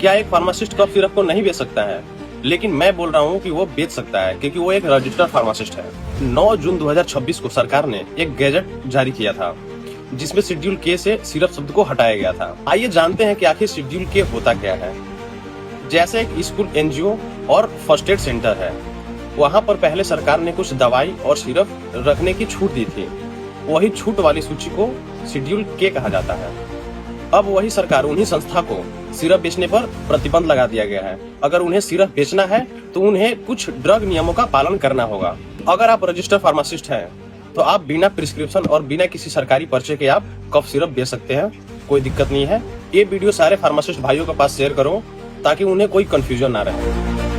क्या एक pharmacist cough syrup को नहीं बेच सकता है? लेकिन मैं बोल रहा हूँ कि वो बेच सकता है, क्योंकि वो एक रजिस्टर्ड फार्मासिस्ट है। 9 जून 2026 को सरकार ने एक गैजेट जारी किया था, जिसमें शेड्यूल के से सिरप शब्द को हटाया गया था। आइए जानते हैं कि आखिर शेड्यूल के होता क्या है। जैसे एक स्कूल, एनजीओ और फर्स्ट एड सेंटर है, वहाँ पर पहले सरकार ने कुछ दवाई और सिरप रखने की छूट दी थी। वही छूट वाली सूची को शेड्यूल के कहा जाता है। अब वही सरकार, उन्हीं संस्था को सिरप बेचने पर प्रतिबंध लगा दिया गया है। अगर उन्हें सिरप बेचना है तो उन्हें कुछ ड्रग नियमों का पालन करना होगा। अगर आप रजिस्टर्ड फार्मासिस्ट हैं तो आप बिना प्रिस्क्रिप्शन और बिना किसी सरकारी पर्चे के आप कफ सिरप बेच सकते हैं, कोई दिक्कत नहीं है। ये वीडियो सारे फार्मासिस्ट भाइयों के पास शेयर करो ताकि उन्हें कोई कंफ्यूजन ना रहे।